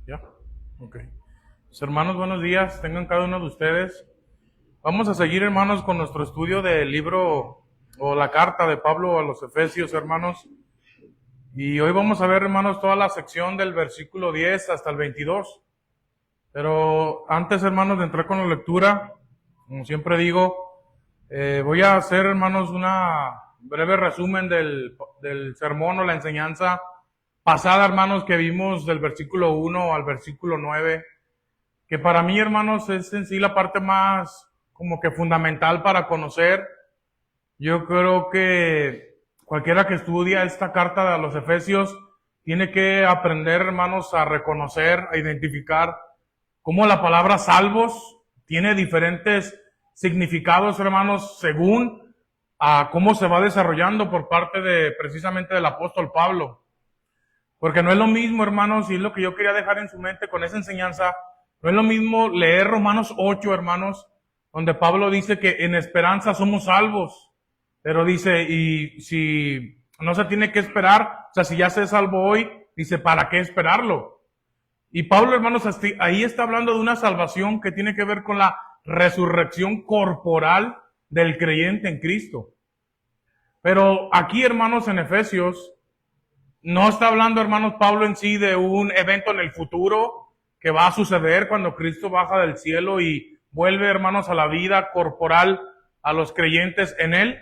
¿Ya? Ok. Pues, hermanos, buenos días. Tengan cada uno de ustedes. Vamos a seguir, hermanos, con nuestro estudio del libro o la carta de Pablo a los Efesios, hermanos. Y hoy vamos a ver, hermanos, toda la sección del versículo 10 hasta el 22. Pero antes, hermanos, de entrar con la lectura, como siempre digo, voy a hacer, hermanos, una breve resumen del sermón o la enseñanza pasada, hermanos, que vimos del versículo 1 al versículo 9, que para mí, hermanos, es en sí la parte más como que fundamental para conocer. Yo creo que cualquiera que estudia esta carta a los Efesios tiene que aprender, hermanos, a reconocer, a identificar cómo la palabra salvos tiene diferentes significados, hermanos, según a cómo se va desarrollando por parte de precisamente del apóstol Pablo. Porque no es lo mismo, hermanos, y es lo que yo quería dejar en su mente con esa enseñanza, no es lo mismo leer Romanos 8, hermanos, donde Pablo dice que en esperanza somos salvos, pero dice, y si no se tiene que esperar, o sea, si ya se salvó hoy, dice, ¿para qué esperarlo? Y Pablo, hermanos, ahí está hablando de una salvación que tiene que ver con la resurrección corporal del creyente en Cristo. Pero aquí, hermanos, en Efesios, no está hablando, hermanos, Pablo en sí de un evento en el futuro que va a suceder cuando Cristo baja del cielo y vuelve, hermanos, a la vida corporal a los creyentes en Él,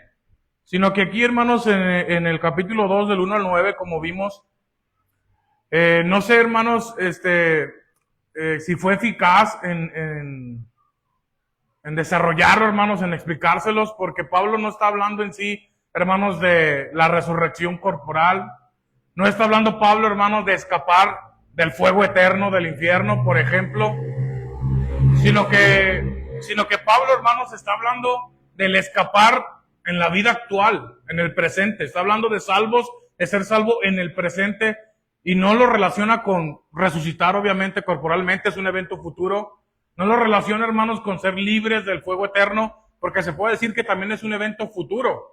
sino que aquí, hermanos, en el capítulo 2 del 1 al 9, como vimos, no sé, hermanos, si fue eficaz en desarrollarlo, hermanos, en explicárselos, porque Pablo no está hablando en sí, hermanos, de la resurrección corporal. No está hablando Pablo, hermanos, de escapar del fuego eterno del infierno, por ejemplo, sino que Pablo, hermanos, está hablando del escapar en la vida actual, en el presente. Está hablando de salvos, de ser salvo en el presente, y no lo relaciona con resucitar, obviamente, corporalmente, es un evento futuro. No lo relaciona, hermanos, con ser libres del fuego eterno, porque se puede decir que también es un evento futuro.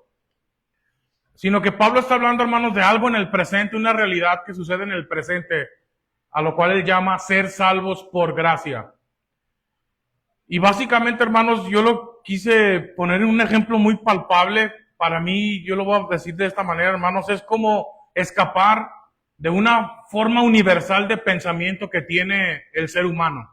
Sino que Pablo está hablando, hermanos, de algo en el presente, una realidad que sucede en el presente, a lo cual él llama ser salvos por gracia. Y básicamente, hermanos, yo lo quise poner en un ejemplo muy palpable. Para mí, yo lo voy a decir de esta manera, hermanos, es como escapar de una forma universal de pensamiento que tiene el ser humano.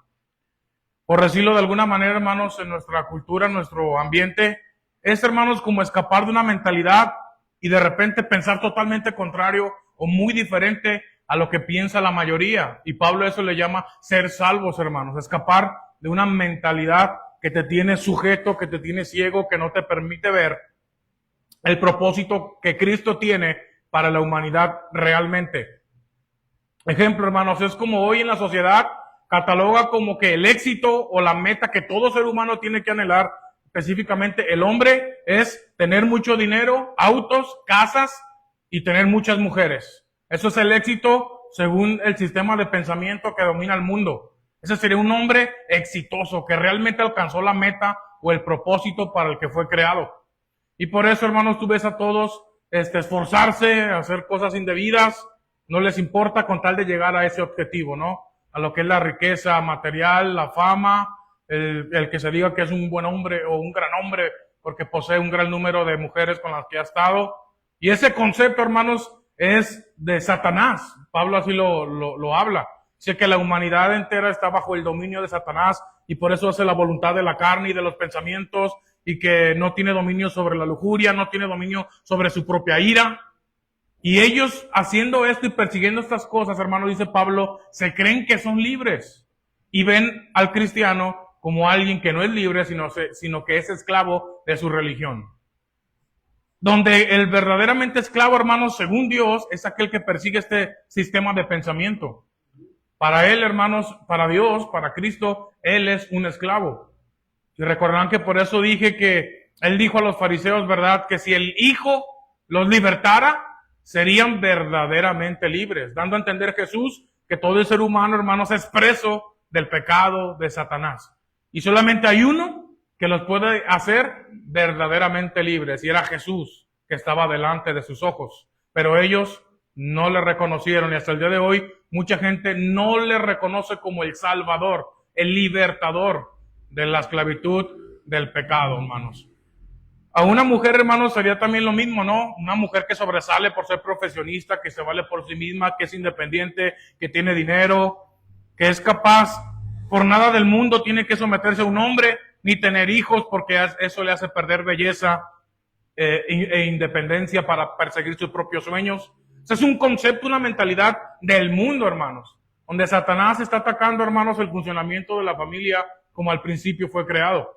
Por decirlo de alguna manera, hermanos, en nuestra cultura, en nuestro ambiente, es, hermanos, como escapar de una mentalidad y de repente pensar totalmente contrario o muy diferente a lo que piensa la mayoría. Y Pablo eso le llama ser salvos, hermanos, escapar de una mentalidad que te tiene sujeto, que te tiene ciego, que no te permite ver el propósito que Cristo tiene para la humanidad realmente. Ejemplo, hermanos, es como hoy en la sociedad cataloga como que el éxito o la meta que todo ser humano tiene que anhelar, específicamente el hombre, es tener mucho dinero, autos, casas y tener muchas mujeres. Eso es el éxito según el sistema de pensamiento que domina el mundo. Ese sería un hombre exitoso que realmente alcanzó la meta o el propósito para el que fue creado. Y por eso, hermanos, tú ves a todos esforzarse, hacer cosas indebidas, no les importa con tal de llegar a ese objetivo, ¿no? A lo que es la riqueza material, la fama, el que se diga que es un buen hombre o un gran hombre porque posee un gran número de mujeres con las que ha estado. Y ese concepto, hermanos, es de Satanás. Pablo así lo habla. Dice que la humanidad entera está bajo el dominio de Satanás y por eso hace la voluntad de la carne y de los pensamientos y que no tiene dominio sobre la lujuria, no tiene dominio sobre su propia ira. Y ellos haciendo esto y persiguiendo estas cosas, hermano, dice Pablo, se creen que son libres y ven al cristiano como alguien que no es libre, sino que es esclavo de su religión. Donde el verdaderamente esclavo, hermanos, según Dios, es aquel que persigue este sistema de pensamiento. Para él, hermanos, para Dios, para Cristo, él es un esclavo. Y recordarán que por eso dije que él dijo a los fariseos, ¿verdad?, que si el Hijo los libertara, serían verdaderamente libres, dando a entender Jesús que todo el ser humano, hermanos, es preso del pecado de Satanás. Y solamente hay uno que los puede hacer verdaderamente libres, y era Jesús, que estaba delante de sus ojos. Pero ellos no le reconocieron, y hasta el día de hoy mucha gente no le reconoce como el Salvador, el libertador de la esclavitud del pecado, hermanos. A una mujer, hermanos, sería también lo mismo, ¿no? Una mujer que sobresale por ser profesionista, que se vale por sí misma, que es independiente, que tiene dinero, que es capaz, por nada del mundo tiene que someterse a un hombre, ni tener hijos, porque eso le hace perder belleza e independencia para perseguir sus propios sueños. Ese es un concepto, una mentalidad del mundo, hermanos, donde Satanás está atacando, hermanos, el funcionamiento de la familia como al principio fue creado.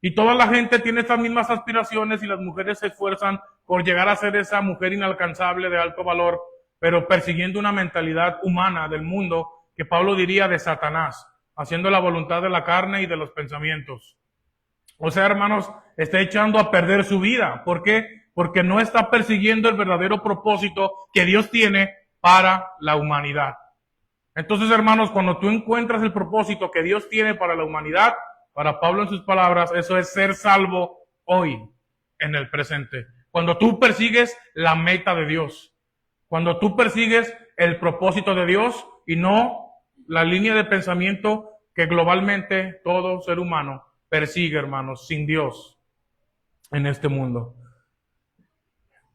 Y toda la gente tiene estas mismas aspiraciones y las mujeres se esfuerzan por llegar a ser esa mujer inalcanzable de alto valor, pero persiguiendo una mentalidad humana del mundo que Pablo diría de Satanás, haciendo la voluntad de la carne y de los pensamientos. O sea, hermanos, está echando a perder su vida. ¿Por qué? Porque no está persiguiendo el verdadero propósito que Dios tiene para la humanidad. Entonces, hermanos, cuando tú encuentras el propósito que Dios tiene para la humanidad, para Pablo en sus palabras, eso es ser salvo hoy, en el presente. Cuando tú persigues la meta de Dios, cuando tú persigues el propósito de Dios y no la línea de pensamiento que globalmente todo ser humano persigue, hermanos, sin Dios en este mundo.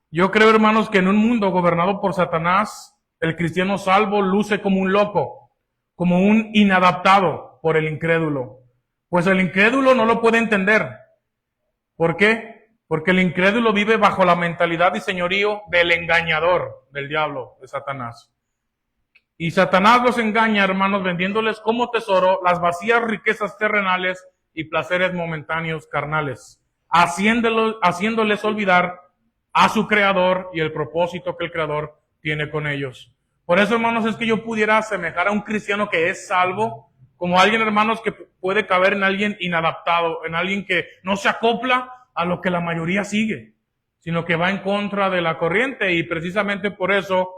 Yo creo, hermanos, que en un mundo gobernado por Satanás, el cristiano salvo luce como un loco, como un inadaptado por el incrédulo. Pues el incrédulo no lo puede entender. ¿Por qué? Porque el incrédulo vive bajo la mentalidad y señorío del engañador, del diablo, de Satanás. Y Satanás los engaña, hermanos, vendiéndoles como tesoro las vacías riquezas terrenales y placeres momentáneos carnales, haciéndoles olvidar a su Creador y el propósito que el Creador tiene con ellos. Por eso, hermanos, es que yo pudiera asemejar a un cristiano que es salvo como alguien, hermanos, que puede caber en alguien inadaptado, en alguien que no se acopla a lo que la mayoría sigue, sino que va en contra de la corriente. Y precisamente por eso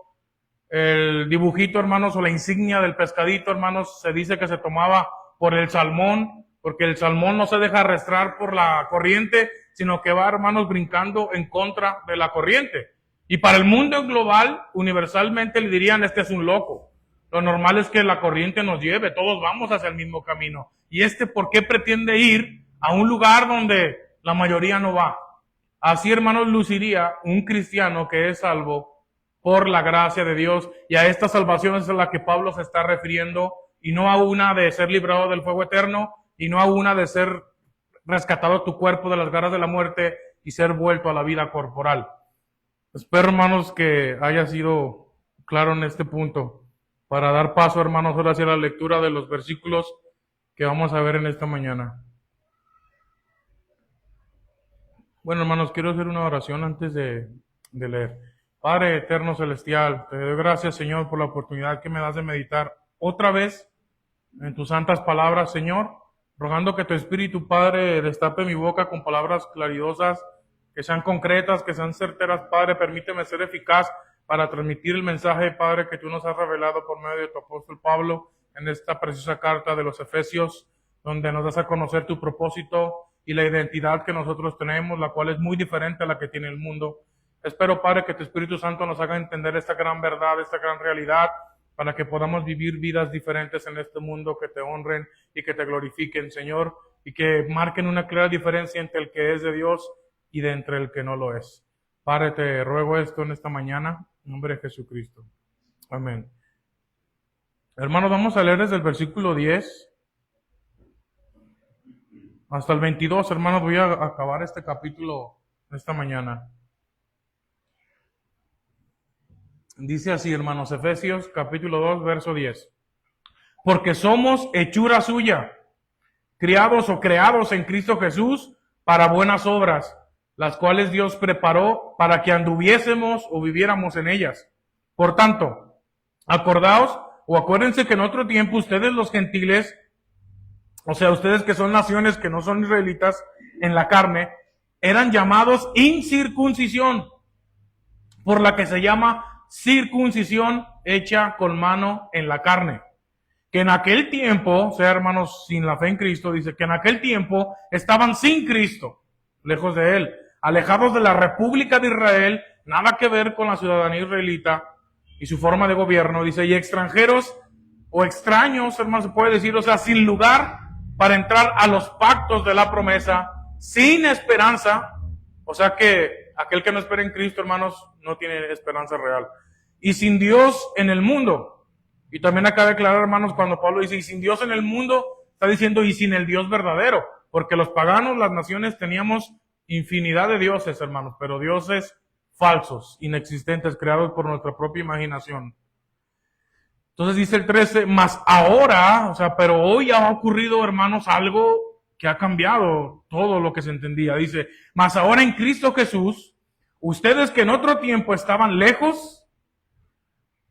el dibujito, hermanos, o la insignia del pescadito, hermanos, se dice que se tomaba por el salmón, porque el salmón no se deja arrastrar por la corriente, sino que va, hermanos, brincando en contra de la corriente. Y para el mundo global, universalmente le dirían, este es un loco. Lo normal es que la corriente nos lleve, todos vamos hacia el mismo camino. ¿Y por qué pretende ir a un lugar donde la mayoría no va? Así, hermanos, luciría un cristiano que es salvo por la gracia de Dios. Y a esta salvación es a la que Pablo se está refiriendo, y no a una de ser librado del fuego eterno, y no a una de ser rescatado tu cuerpo de las garras de la muerte y ser vuelto a la vida corporal. Espero, hermanos, que haya sido claro en este punto, para dar paso, hermanos, ahora hacia la lectura de los versículos que vamos a ver en esta mañana. Bueno, hermanos, quiero hacer una oración antes de leer. Padre eterno celestial, te doy gracias, Señor, por la oportunidad que me das de meditar otra vez en tus santas palabras, Señor, rogando que tu Espíritu, Padre, destape mi boca con palabras claridosas, que sean concretas, que sean certeras. Padre, permíteme ser eficaz para transmitir el mensaje, Padre, que tú nos has revelado por medio de tu apóstol Pablo en esta preciosa carta de los Efesios, donde nos das a conocer tu propósito y la identidad que nosotros tenemos, la cual es muy diferente a la que tiene el mundo. Espero, Padre, que tu Espíritu Santo nos haga entender esta gran verdad, esta gran realidad, para que podamos vivir vidas diferentes en este mundo, que te honren y que te glorifiquen, Señor, y que marquen una clara diferencia entre el que es de Dios y de entre el que no lo es. Padre, te ruego esto en esta mañana, en nombre de Jesucristo. Amén. Hermanos, vamos a leer desde el versículo 10 hasta el 22. Hermanos, voy a acabar este capítulo esta mañana. Dice así, hermanos, Efesios capítulo 2, verso 10. Porque somos hechura suya, criados o creados en Cristo Jesús para buenas obras, las cuales Dios preparó para que anduviésemos o viviéramos en ellas. Por tanto, acordaos o acuérdense que en otro tiempo ustedes los gentiles, o sea, ustedes que son naciones que no son israelitas en la carne, eran llamados incircuncisión, por la que se llama circuncisión hecha con mano en la carne. Que en aquel tiempo, o sea, hermanos, sin la fe en Cristo, dice que en aquel tiempo estaban sin Cristo, lejos de Él, alejados de la República de Israel, nada que ver con la ciudadanía israelita, y su forma de gobierno. Dice, y extranjeros o extraños, hermanos, se puede decir, o sea, sin lugar para entrar a los pactos de la promesa, sin esperanza. O sea que aquel que no espera en Cristo, hermanos, no tiene esperanza real. Y sin Dios en el mundo. Y también acaba de aclarar, hermanos, cuando Pablo dice, y sin Dios en el mundo, está diciendo, y sin el Dios verdadero. Porque los paganos, las naciones, teníamos infinidad de dioses, hermanos, pero dioses falsos, inexistentes, creados por nuestra propia imaginación. Entonces dice el 13, mas ahora, o sea, pero hoy ha ocurrido, hermanos, algo que ha cambiado todo lo que se entendía. Dice, mas ahora en Cristo Jesús, ustedes que en otro tiempo estaban lejos,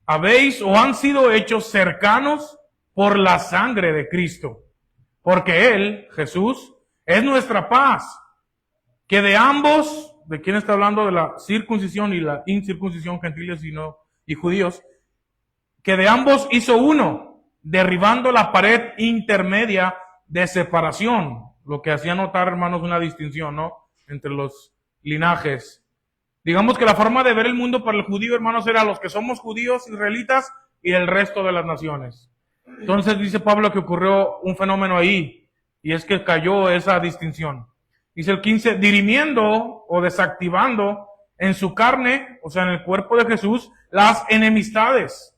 habéis o han sido hechos cercanos por la sangre de Cristo. Porque Él, Jesús, es nuestra paz, que de ambos, ¿de quién está hablando? De la circuncisión y la incircuncisión, gentiles y judíos, que de ambos hizo uno, derribando la pared intermedia de separación, lo que hacía notar, hermanos, una distinción, ¿no?, entre los linajes. Digamos que la forma de ver el mundo para el judío, hermanos, era los que somos judíos, israelitas, y el resto de las naciones. Entonces dice Pablo que ocurrió un fenómeno ahí, y es que cayó esa distinción. Dice el 15, dirimiendo o desactivando en su carne, o sea, en el cuerpo de Jesús, las enemistades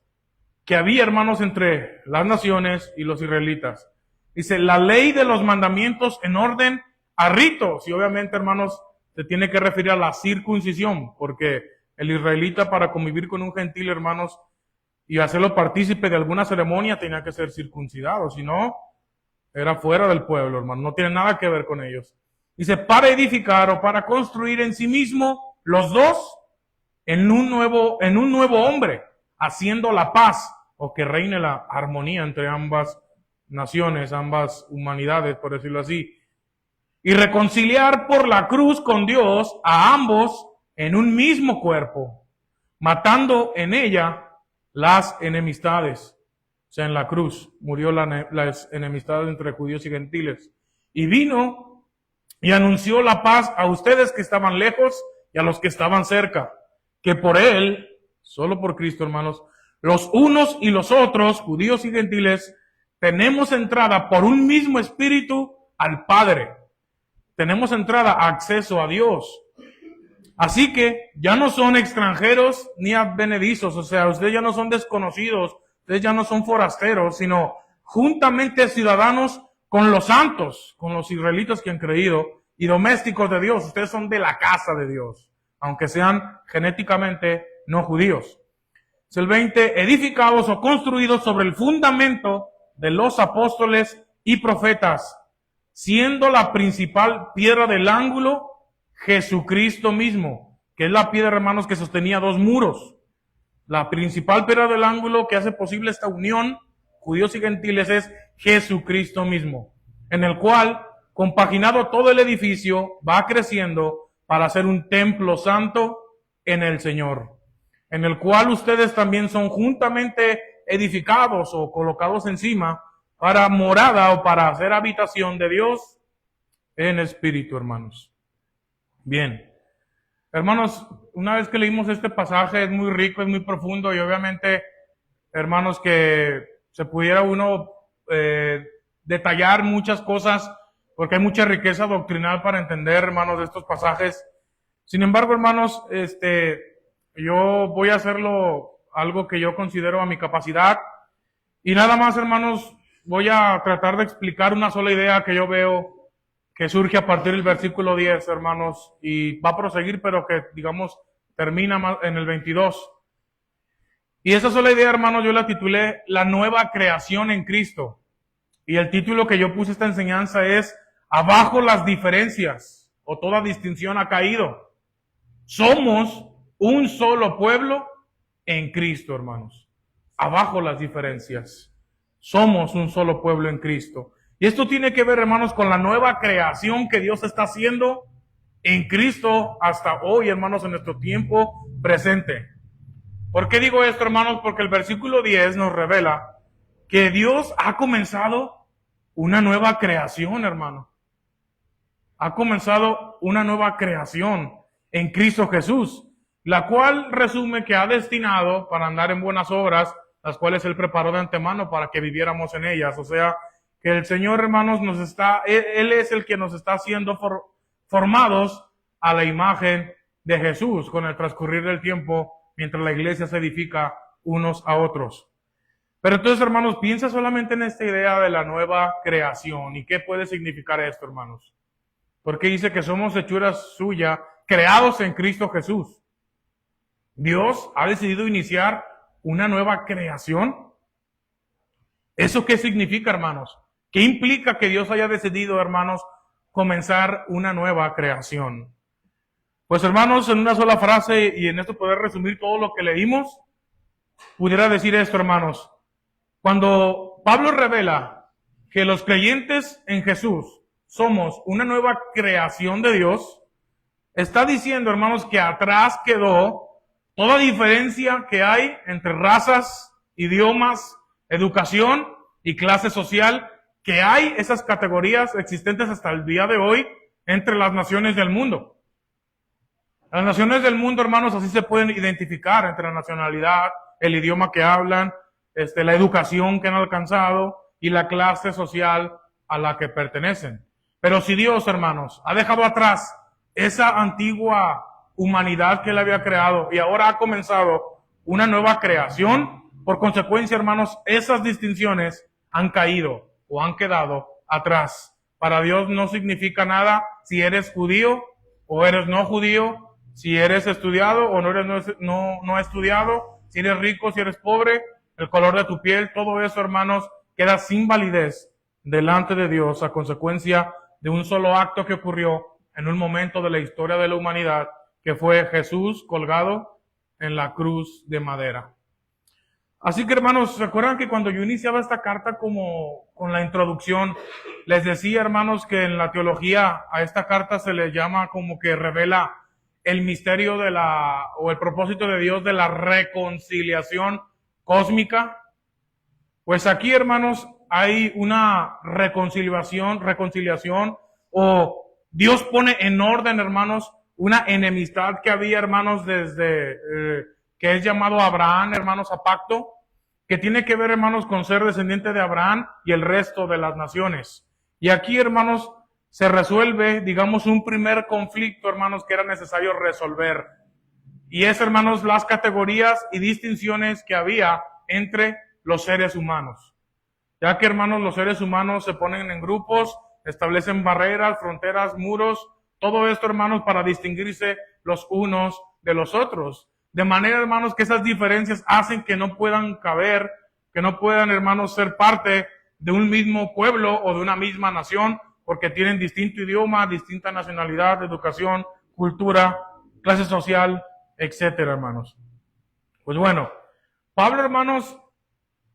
que había, hermanos, entre las naciones y los israelitas. Dice, la ley de los mandamientos en orden a ritos, y obviamente, hermanos, se tiene que referir a la circuncisión, porque el israelita para convivir con un gentil, hermanos, y hacerlo partícipe de alguna ceremonia tenía que ser circuncidado, si no, era fuera del pueblo, hermano, no tiene nada que ver con ellos. Dice, para edificar o para construir en sí mismo los dos en un nuevo hombre, haciendo la paz, o que reine la armonía entre ambas naciones, ambas humanidades, por decirlo así, y reconciliar por la cruz con Dios a ambos en un mismo cuerpo, matando en ella las enemistades. O sea, en la cruz murió las enemistades entre judíos y gentiles. Y vino y anunció la paz a ustedes que estaban lejos y a los que estaban cerca, que por Él, solo por Cristo, hermanos, los unos y los otros, judíos y gentiles, tenemos entrada por un mismo espíritu al Padre. Tenemos entrada, acceso a Dios. Así que ya no son extranjeros ni advenedizos, o sea, ustedes ya no son desconocidos, ustedes ya no son forasteros, sino juntamente ciudadanos con los santos, con los israelitas que han creído, y domésticos de Dios. Ustedes son de la casa de Dios, aunque sean genéticamente no judíos. Es el 20, edificados o construidos sobre el fundamento de los apóstoles y profetas, siendo la principal piedra del ángulo Jesucristo mismo, que es la piedra, hermanos, que sostenía dos muros. La principal piedra del ángulo que hace posible esta unión, judíos y gentiles, es Jesucristo mismo, en el cual, compaginado todo el edificio, va creciendo para ser un templo santo en el Señor, en el cual ustedes también son juntamente edificados o colocados encima para morada o para hacer habitación de Dios en espíritu, hermanos. Bien, hermanos, una vez que leímos este pasaje es muy rico, es muy profundo y obviamente, hermanos, que se pudiera uno detallar muchas cosas porque hay mucha riqueza doctrinal para entender, hermanos, de estos pasajes. Sin embargo, hermanos, yo voy a hacerlo algo que yo considero a mi capacidad y nada más, hermanos, voy a tratar de explicar una sola idea que yo veo que surge a partir del versículo 10, hermanos, y va a proseguir, pero que, digamos, termina en el 22. Y esa sola idea, hermanos, yo la titulé La nueva creación en Cristo. Y el título que yo puse a esta enseñanza es Abajo las diferencias, o toda distinción ha caído. Somos un solo pueblo en Cristo, hermanos. Abajo las diferencias. Somos un solo pueblo en Cristo. Y esto tiene que ver, hermanos, con la nueva creación que Dios está haciendo en Cristo hasta hoy, hermanos, en nuestro tiempo presente. ¿Por qué digo esto, hermanos? Porque el versículo 10 nos revela que Dios ha comenzado una nueva creación, hermano. Ha comenzado una nueva creación en Cristo Jesús. la cual resume que ha destinado para andar en buenas obras, las cuales Él preparó de antemano para que viviéramos en ellas. O sea, que el Señor, hermanos, Él es el que nos está haciendo formados a la imagen de Jesús con el transcurrir del tiempo, mientras la iglesia se edifica unos a otros. Pero entonces, hermanos, piensa solamente en esta idea de la nueva creación. ¿Y qué puede significar esto, hermanos? Porque dice que somos hechuras suyas, creados en Cristo Jesús. Dios ha decidido iniciar una nueva creación. ¿Eso qué significa, hermanos? ¿Qué implica que Dios haya decidido, hermanos, comenzar una nueva creación? Pues, hermanos, en una sola frase y en esto poder resumir todo lo que leímos, pudiera decir esto, hermanos. Cuando Pablo revela que los creyentes en Jesús somos una nueva creación de Dios, está diciendo, hermanos, que atrás quedó toda diferencia que hay entre razas, idiomas, educación y clase social, que hay esas categorías existentes hasta el día de hoy entre las naciones del mundo. Las naciones del mundo, hermanos, así se pueden identificar entre la nacionalidad, el idioma que hablan, la educación que han alcanzado y la clase social a la que pertenecen. Pero si Dios, hermanos, ha dejado atrás esa antigua humanidad que Él había creado y ahora ha comenzado una nueva creación, por consecuencia, hermanos, esas distinciones han caído o han quedado atrás. Para Dios no significa nada si eres judío o eres no judío, si eres estudiado o no estudiado, si eres rico, si eres pobre, el color de tu piel, todo eso, hermanos, queda sin validez delante de Dios a consecuencia de un solo acto que ocurrió en un momento de la historia de la humanidad, que fue Jesús colgado en la cruz de madera. Así que, hermanos, ¿recuerdan que cuando yo iniciaba esta carta como con la introducción, les decía, hermanos, que en la teología a esta carta se le llama como que revela el misterio o el propósito de Dios de la reconciliación cósmica? Pues aquí, hermanos, hay una reconciliación, o Dios pone en orden, hermanos, una enemistad que había, hermanos, desde que es llamado Abraham, hermanos, a pacto, que tiene que ver, hermanos, con ser descendiente de Abraham y el resto de las naciones. Y aquí, hermanos, se resuelve, digamos, un primer conflicto, hermanos, que era necesario resolver. Y es, hermanos, las categorías y distinciones que había entre los seres humanos. Ya que, hermanos, los seres humanos se ponen en grupos, establecen barreras, fronteras, muros, todo esto, hermanos, para distinguirse los unos de los otros. De manera, hermanos, que esas diferencias hacen que no puedan caber, que no puedan, hermanos, ser parte de un mismo pueblo o de una misma nación, porque tienen distinto idioma, distinta nacionalidad, educación, cultura, clase social, etcétera, hermanos. Pues bueno, Pablo, hermanos,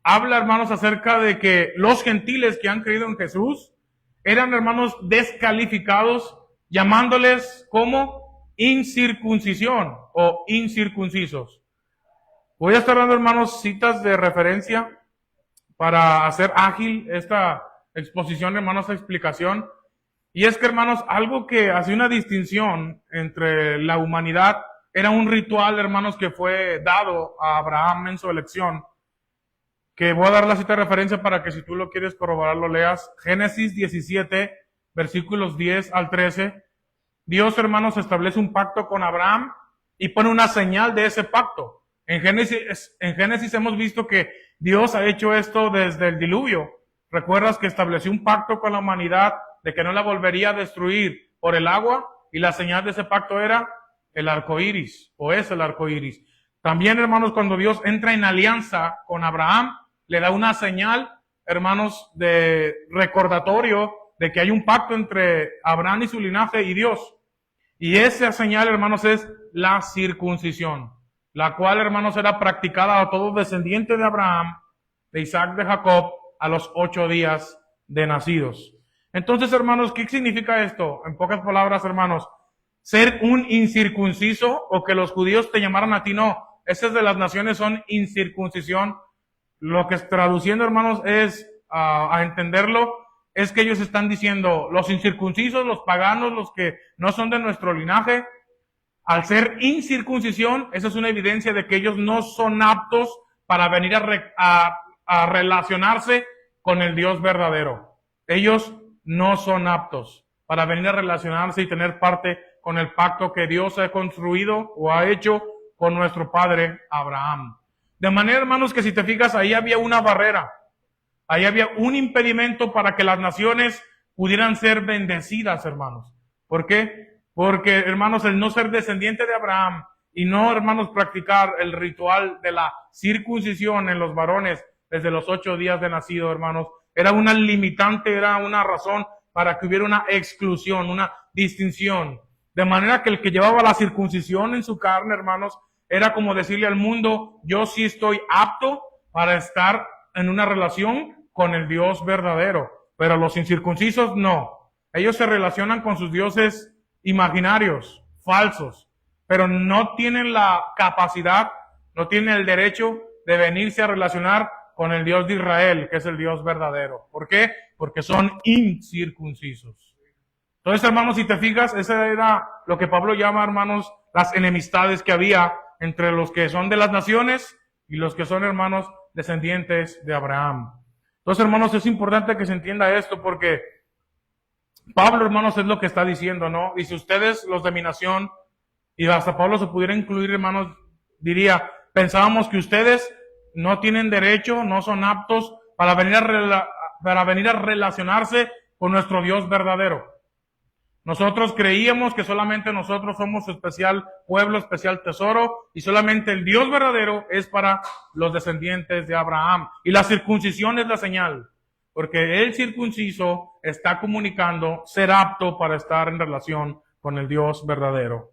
habla, hermanos, acerca de que los gentiles que han creído en Jesús eran, hermanos, descalificados, llamándoles como incircuncisión o incircuncisos. Voy a estar dando, hermanos, citas de referencia para hacer ágil esta exposición, hermanos, esta explicación. Y es que, hermanos, algo que hace una distinción entre la humanidad era un ritual, hermanos, que fue dado a Abraham en su elección, que voy a dar la cita de referencia para que si tú lo quieres corroborar lo leas. Génesis 17, versículos 10 al 13. Dios, hermanos, establece un pacto con Abraham y pone una señal de ese pacto. En Génesis hemos visto que Dios ha hecho esto desde el diluvio. ¿Recuerdas que estableció un pacto con la humanidad de que no la volvería a destruir por el agua? Y la señal de ese pacto era el arco iris, o es el arco iris. También, hermanos, cuando Dios entra en alianza con Abraham, le da una señal, hermanos, de recordatorio de que hay un pacto entre Abraham y su linaje y Dios. Y esa señal, hermanos, es la circuncisión, la cual, hermanos, era practicada a todo descendiente de Abraham, de Isaac, de Jacob, a los 8 días de nacidos. Entonces, hermanos, ¿qué significa esto? En pocas palabras, hermanos, ser un incircunciso o que los judíos te llamaran a ti, no. Esas de las naciones son incircuncisión. Lo que traduciendo, hermanos, es a entenderlo, es que ellos están diciendo, los incircuncisos, los paganos, los que no son de nuestro linaje, Al ser incircuncisión, esa es una evidencia de que ellos no son aptos para venir a relacionarse con el Dios verdadero. Ellos no son aptos para venir a relacionarse y tener parte con el pacto que Dios ha construido o ha hecho con nuestro padre Abraham. De manera, hermanos, que si te fijas, ahí había una barrera, ahí había un impedimento para que las naciones pudieran ser bendecidas, hermanos. ¿Por qué? Porque, hermanos, el no ser descendiente de Abraham y no, hermanos, practicar el ritual de la circuncisión en los varones desde los 8 días de nacido, hermanos, era una limitante, era una razón para que hubiera una exclusión, una distinción. De manera que el que llevaba la circuncisión en su carne, hermanos, era como decirle al mundo, yo sí estoy apto para estar en una relación con el Dios verdadero, pero los incircuncisos no. Ellos se relacionan con sus dioses imaginarios, falsos, pero no tienen la capacidad, no tienen el derecho de venirse a relacionar con el Dios de Israel, que es el Dios verdadero. ¿Por qué? Porque son incircuncisos. Entonces, hermanos, si te fijas, eso era lo que Pablo llama, hermanos, las enemistades que había entre los que son de las naciones y los que son, hermanos, descendientes de Abraham. Entonces, hermanos, es importante que se entienda esto porque Pablo, hermanos, es lo que está diciendo, ¿no? Dice, ustedes, los de mi nación, y hasta Pablo se pudiera incluir, hermanos, diría, pensábamos que ustedes no tienen derecho, no son aptos para venir a relacionarse con nuestro Dios verdadero. Nosotros creíamos que solamente nosotros somos su especial pueblo, especial tesoro, y solamente el Dios verdadero es para los descendientes de Abraham. Y la circuncisión es la señal, porque el circunciso está comunicando ser apto para estar en relación con el Dios verdadero.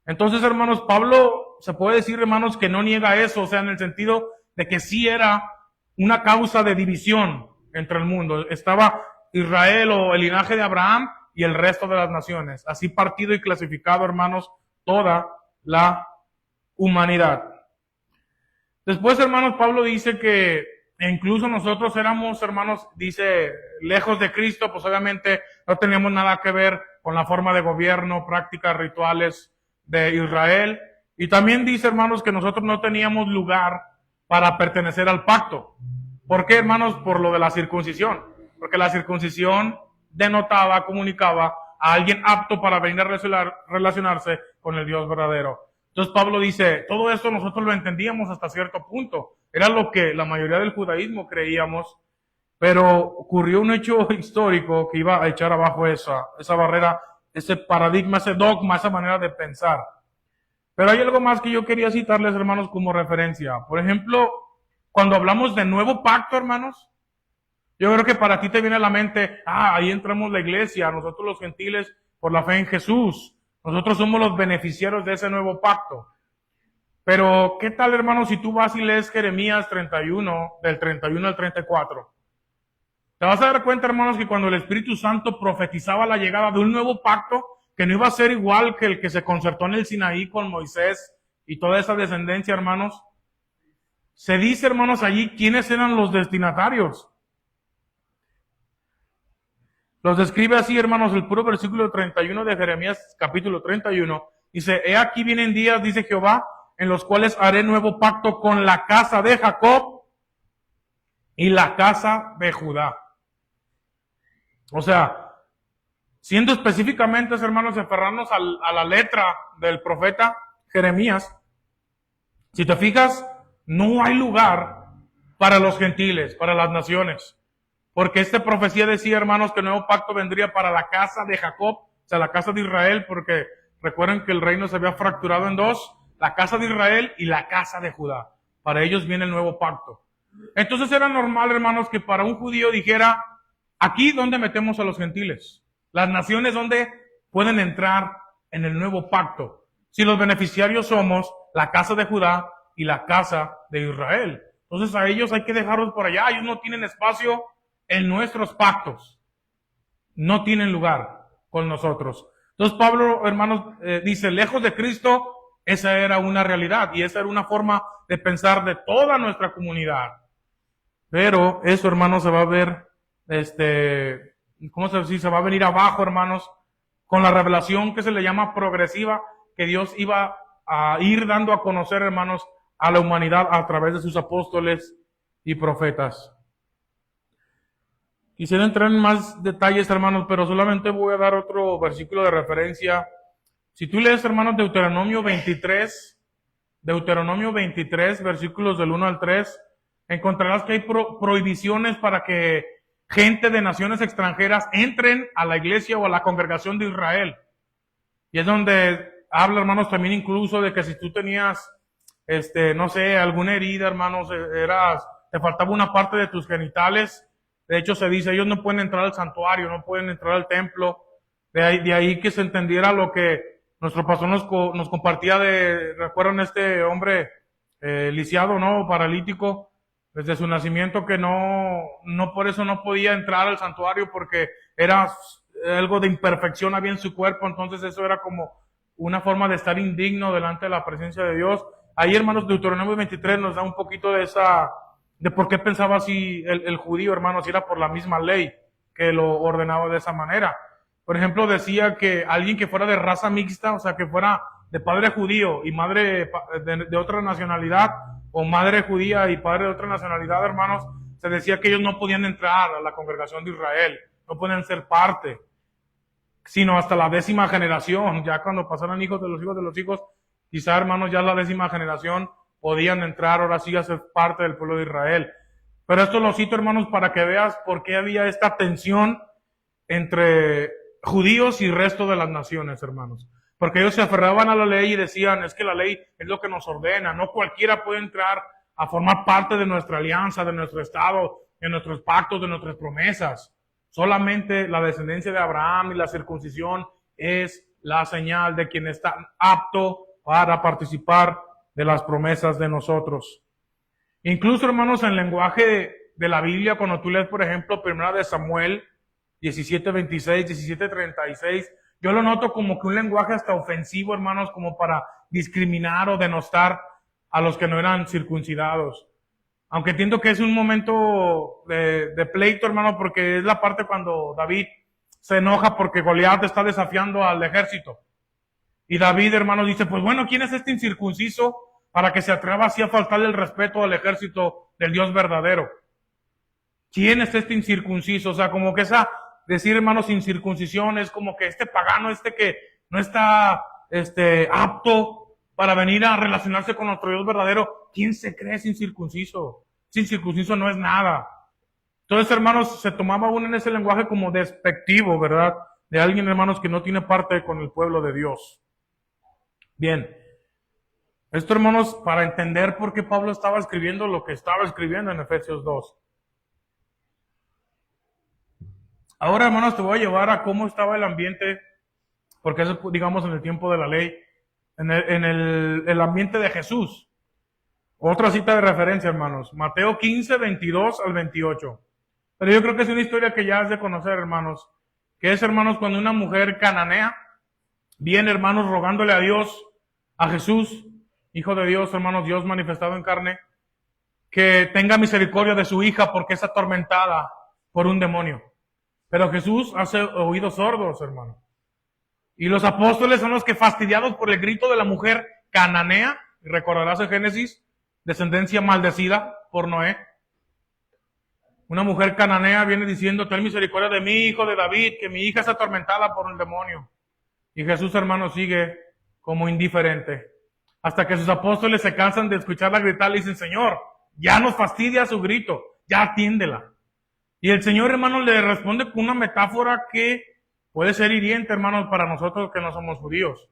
Entonces, hermanos, Pablo se puede decir, hermanos, que no niega eso, o sea, en el sentido de que sí era una causa de división entre el mundo. Estaba Israel o el linaje de Abraham y el resto de las naciones. Así partido y clasificado, hermanos, toda la humanidad. Después, hermanos, Pablo dice que incluso nosotros éramos, hermanos, dice, lejos de Cristo, pues obviamente no teníamos nada que ver con la forma de gobierno, prácticas, rituales de Israel. Y también dice, hermanos, que nosotros no teníamos lugar para pertenecer al pacto. ¿Por qué, hermanos? Por lo de la circuncisión. Porque la circuncisión denotaba, comunicaba a alguien apto para venir a relacionarse con el Dios verdadero. Entonces Pablo dice, todo esto nosotros lo entendíamos hasta cierto punto. Era lo que la mayoría del judaísmo creíamos, pero ocurrió un hecho histórico que iba a echar abajo esa barrera, ese paradigma, ese dogma, esa manera de pensar. Pero hay algo más que yo quería citarles, hermanos, como referencia. Por ejemplo, cuando hablamos de nuevo pacto, hermanos, yo creo que para ti te viene a la mente, ahí entramos la iglesia, nosotros los gentiles por la fe en Jesús. Nosotros somos los beneficiarios de ese nuevo pacto. Pero, ¿qué tal, hermanos, si tú vas y lees Jeremías 31, del 31 al 34? Te vas a dar cuenta, hermanos, que cuando el Espíritu Santo profetizaba la llegada de un nuevo pacto, que no iba a ser igual que el que se concertó en el Sinaí con Moisés y toda esa descendencia, hermanos, se dice, hermanos, allí quiénes eran los destinatarios. Los describe así, hermanos, el puro versículo 31 de Jeremías, capítulo 31. Dice, he aquí vienen días, dice Jehová, en los cuales haré nuevo pacto con la casa de Jacob y la casa de Judá. O sea, siendo específicamente, hermanos, aferrarnos a la letra del profeta Jeremías, si te fijas, no hay lugar para los gentiles, para las naciones. Porque esta profecía decía, hermanos, que el nuevo pacto vendría para la casa de Jacob, o sea, la casa de Israel, porque recuerden que el reino se había fracturado en dos, la casa de Israel y la casa de Judá. Para ellos viene el nuevo pacto. Entonces era normal, hermanos, que para un judío dijera, aquí donde metemos a los gentiles, las naciones donde pueden entrar en el nuevo pacto. Si los beneficiarios somos la casa de Judá y la casa de Israel. Entonces a ellos hay que dejarlos por allá, ellos no tienen espacio en nuestros pactos, no tienen lugar con nosotros. Entonces Pablo, hermanos, dice, lejos de Cristo, esa era una realidad y esa era una forma de pensar de toda nuestra comunidad. Pero eso, hermanos, se va a ver, ¿cómo se dice? Se va a venir abajo, hermanos, con la revelación que se le llama progresiva, que Dios iba a ir dando a conocer, hermanos, a la humanidad a través de sus apóstoles y profetas. Quisiera entrar en más detalles, hermanos, pero solamente voy a dar otro versículo de referencia. Si tú lees, hermanos, Deuteronomio 23, versículos del 1 al 3, encontrarás que hay prohibiciones para que gente de naciones extranjeras entren a la iglesia o a la congregación de Israel. Y es donde habla, hermanos, también incluso de que si tú tenías, no sé, alguna herida, hermanos, te faltaba una parte de tus genitales. De hecho, se dice, ellos no pueden entrar al santuario, no pueden entrar al templo. De ahí que se entendiera lo que nuestro pastor nos compartía recuerdan este hombre lisiado, ¿no? Paralítico, desde su nacimiento, que no por eso no podía entrar al santuario, porque era algo de imperfección había en su cuerpo. Entonces eso era como una forma de estar indigno delante de la presencia de Dios. Ahí, hermanos, Deuteronomio 23 nos da un poquito de por qué pensaba así el judío, hermanos, si era por la misma ley que lo ordenaba de esa manera. Por ejemplo, decía que alguien que fuera de raza mixta, o sea, que fuera de padre judío y madre de otra nacionalidad, o madre judía y padre de otra nacionalidad, hermanos, se decía que ellos no podían entrar a la congregación de Israel, no podían ser parte, sino hasta la 10ª generación. Ya cuando pasaran hijos de los hijos, quizá, hermanos, ya la 10ª generación podían entrar, ahora sí, a ser parte del pueblo de Israel. Pero esto lo cito, hermanos, para que veas por qué había esta tensión entre judíos y resto de las naciones, hermanos. Porque ellos se aferraban a la ley y decían, es que la ley es lo que nos ordena, no cualquiera puede entrar a formar parte de nuestra alianza, de nuestro estado, de nuestros pactos, de nuestras promesas. Solamente la descendencia de Abraham y la circuncisión es la señal de quien está apto para participar de las promesas de nosotros. Incluso, hermanos, en el lenguaje de la Biblia, cuando tú lees, por ejemplo, 1 de Samuel 17:26, 17:36, yo lo noto como que un lenguaje hasta ofensivo, hermanos, como para discriminar o denostar a los que no eran circuncidados. Aunque entiendo que es un momento de pleito, hermano, porque es la parte cuando David se enoja porque Goliat está desafiando al ejército. Y David, hermano, dice, pues bueno, ¿quién es este incircunciso para que se atreva así a faltarle el respeto al ejército del Dios verdadero? ¿Quién es este incircunciso? O sea, como que decir, hermano, sin circuncisión es como que este pagano, que no está apto para venir a relacionarse con nuestro Dios verdadero. ¿Quién se cree sin circunciso? Sin circunciso no es nada. Entonces, hermanos, se tomaba uno en ese lenguaje como despectivo, ¿verdad? De alguien, hermanos, que no tiene parte con el pueblo de Dios. Bien. Esto, hermanos, para entender por qué Pablo estaba escribiendo lo que estaba escribiendo en Efesios 2. Ahora, hermanos, te voy a llevar a cómo estaba el ambiente, porque eso, digamos, en el tiempo de la ley, en el ambiente de Jesús. Otra cita de referencia, hermanos, Mateo 15, 22 al 28. Pero yo creo que es una historia que ya has de conocer, hermanos, que es, hermanos, cuando una mujer cananea viene, hermanos, rogándole a Dios, a Jesús, Hijo de Dios, hermanos, Dios manifestado en carne, que tenga misericordia de su hija porque es atormentada por un demonio. Pero Jesús hace oídos sordos, hermano. Y los apóstoles son los que, fastidiados por el grito de la mujer cananea, recordarás en Génesis, descendencia maldecida por Noé. Una mujer cananea viene diciendo, ten misericordia de mí, hijo de David, que mi hija es atormentada por un demonio. Y Jesús, hermano, sigue como indiferente. Hasta que sus apóstoles se cansan de escucharla gritar y dicen, Señor, ya nos fastidia su grito, ya atiéndela. Y el Señor, hermano, le responde con una metáfora que puede ser hiriente, hermanos, para nosotros que no somos judíos.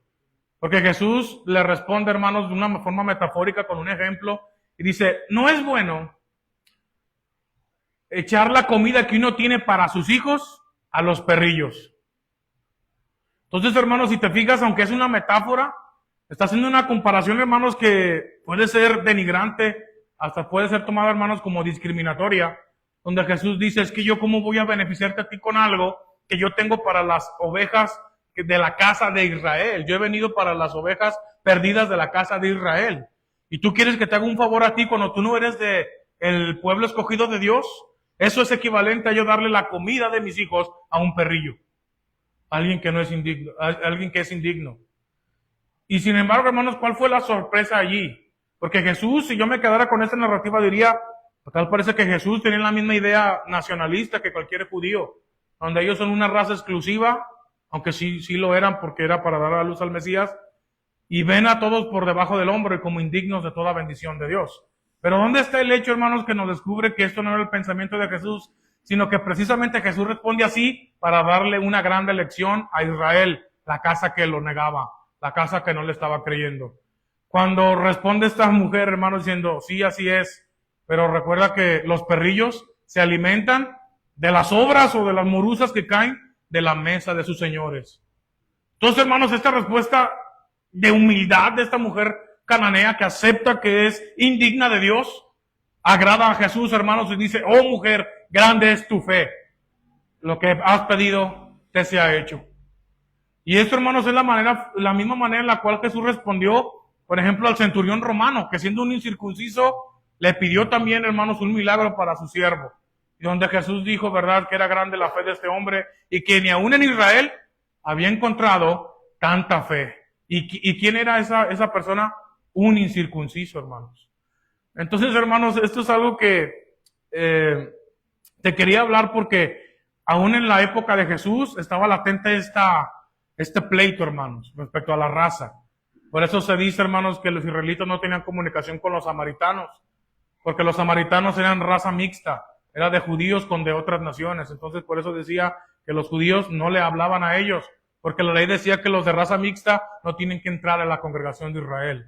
Porque Jesús le responde, hermanos, de una forma metafórica con un ejemplo. Y dice, no es bueno echar la comida que uno tiene para sus hijos a los perrillos. Entonces, hermanos, si te fijas, aunque es una metáfora, está haciendo una comparación, hermanos, que puede ser denigrante, hasta puede ser tomada, hermanos, como discriminatoria, donde Jesús dice, es que yo cómo voy a beneficiarte a ti con algo que yo tengo para las ovejas de la casa de Israel. Yo he venido para las ovejas perdidas de la casa de Israel. Y tú quieres que te haga un favor a ti cuando tú no eres de el pueblo escogido de Dios. Eso es equivalente a yo darle la comida de mis hijos a un perrillo. Alguien que no es indigno, alguien que es indigno. Y sin embargo, hermanos, ¿cuál fue la sorpresa allí? Porque Jesús, si yo me quedara con esta narrativa, diría, tal parece que Jesús tenía la misma idea nacionalista que cualquier judío, donde ellos son una raza exclusiva, aunque sí lo eran porque era para dar a luz al Mesías, y ven a todos por debajo del hombro y como indignos de toda bendición de Dios. Pero ¿dónde está el hecho, hermanos, que nos descubre que esto no era el pensamiento de Jesús, sino que precisamente Jesús responde así para darle una grande lección a Israel, la casa que lo negaba, la casa que no le estaba creyendo? Cuando responde esta mujer, hermanos, diciendo, sí, así es, pero recuerda que los perrillos se alimentan de las sobras o de las morusas que caen de la mesa de sus señores. Entonces, hermanos, esta respuesta de humildad de esta mujer cananea que acepta que es indigna de Dios, agrada a Jesús, hermanos, y dice, oh mujer, grande es tu fe. Lo que has pedido te se ha hecho. Y esto, hermanos, es la misma manera en la cual Jesús respondió, por ejemplo, al centurión romano, que siendo un incircunciso, le pidió también, hermanos, un milagro para su siervo. Y donde Jesús dijo, verdad, que era grande la fe de este hombre y que ni aún en Israel había encontrado tanta fe. ¿Y quién era esa persona? Un incircunciso, hermanos. Entonces, hermanos, esto es algo que te quería hablar porque aún en la época de Jesús estaba latente este pleito, hermanos, respecto a la raza. Por eso se dice, hermanos, que los israelitas no tenían comunicación con los samaritanos, porque los samaritanos eran raza mixta, era de judíos con de otras naciones. Entonces, por eso decía que los judíos no le hablaban a ellos, porque la ley decía que los de raza mixta no tienen que entrar a la congregación de Israel.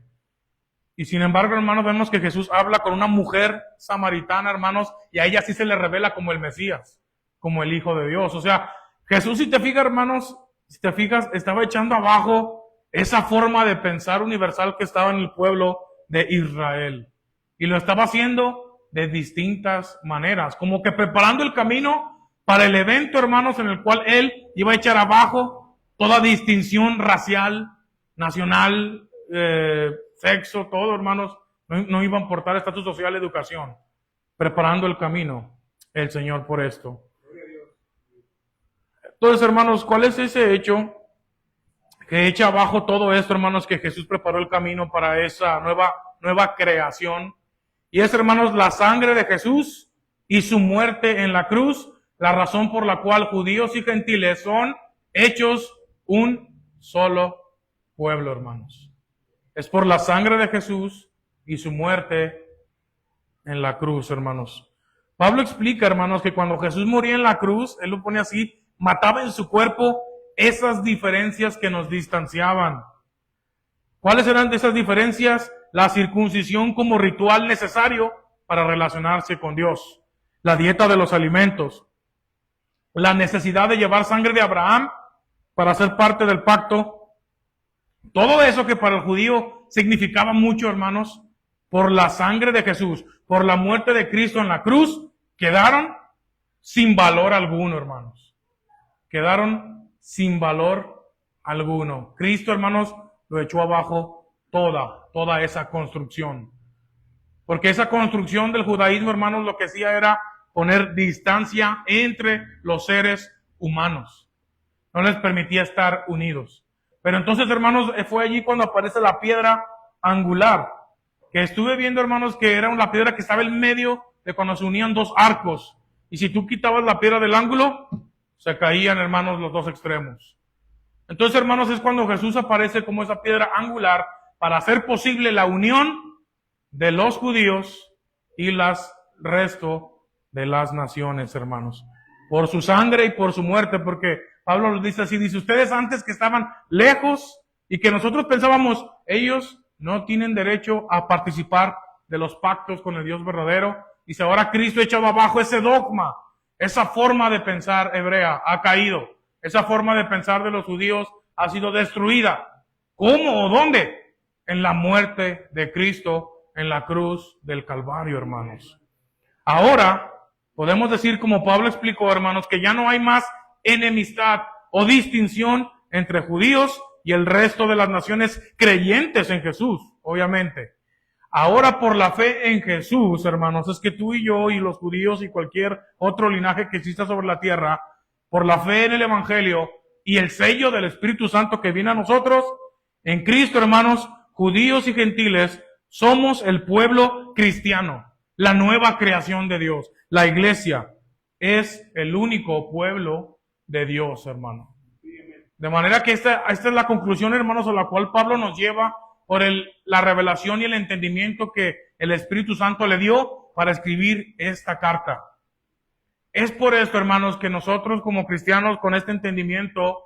Y sin embargo, hermanos, vemos que Jesús habla con una mujer samaritana, hermanos, y a ella sí se le revela como el Mesías, como el Hijo de Dios. O sea, Jesús, si te fijas, hermanos, estaba echando abajo esa forma de pensar universal que estaba en el pueblo de Israel. Y lo estaba haciendo de distintas maneras, como que preparando el camino para el evento, hermanos, en el cual él iba a echar abajo toda distinción racial, nacional, sexo, todo, hermanos, no iba a importar estatus social, educación, preparando el camino el Señor por esto. Entonces, hermanos, ¿cuál es ese hecho que echa abajo todo esto, hermanos, que Jesús preparó el camino para esa nueva creación? Y es, hermanos, la sangre de Jesús y su muerte en la cruz, la razón por la cual judíos y gentiles son hechos un solo pueblo, hermanos. Es por la sangre de Jesús y su muerte en la cruz, hermanos. Pablo explica, hermanos, que cuando Jesús moría en la cruz, él lo pone así, mataba en su cuerpo esas diferencias que nos distanciaban. ¿Cuáles eran esas diferencias? La circuncisión como ritual necesario para relacionarse con Dios, la dieta de los alimentos, la necesidad de llevar sangre de Abraham para ser parte del pacto. Todo eso que para el judío significaba mucho, hermanos, por la sangre de Jesús, por la muerte de Cristo en la cruz, quedaron sin valor alguno, hermanos. Quedaron sin valor alguno. Cristo, hermanos, lo echó abajo toda esa construcción. Porque esa construcción del judaísmo, hermanos, lo que hacía era poner distancia entre los seres humanos. No les permitía estar unidos. Pero entonces, hermanos, fue allí cuando aparece la piedra angular, que estuve viendo, hermanos, que era una piedra que estaba en medio de cuando se unían dos arcos. Y si tú quitabas la piedra del ángulo, se caían, hermanos, los dos extremos. Entonces, hermanos, es cuando Jesús aparece como esa piedra angular para hacer posible la unión de los judíos y resto de las naciones, hermanos. Por su sangre y por su muerte, porque Pablo lo dice así, dice, ustedes antes que estaban lejos y que nosotros pensábamos, ellos no tienen derecho a participar de los pactos con el Dios verdadero. Dice, ahora Cristo echaba abajo ese dogma, esa forma de pensar hebrea ha caído, esa forma de pensar de los judíos ha sido destruida. ¿Cómo o dónde? En la muerte de Cristo en la cruz del Calvario, hermanos. Ahora podemos decir, como Pablo explicó, hermanos, que ya no hay más enemistad o distinción entre judíos y el resto de las naciones creyentes en Jesús, obviamente. Ahora por la fe en Jesús, hermanos, es que tú y yo y los judíos y cualquier otro linaje que exista sobre la tierra, por la fe en el Evangelio y el sello del Espíritu Santo que viene a nosotros, En Cristo, hermanos, judíos y gentiles, somos el pueblo cristiano, la nueva creación de Dios. La iglesia es el único pueblo de Dios, hermano. De manera que esta es la conclusión, hermanos, a la cual Pablo nos lleva por la revelación y el entendimiento que el Espíritu Santo le dio para escribir esta carta. Es por esto, hermanos, que nosotros como cristianos con este entendimiento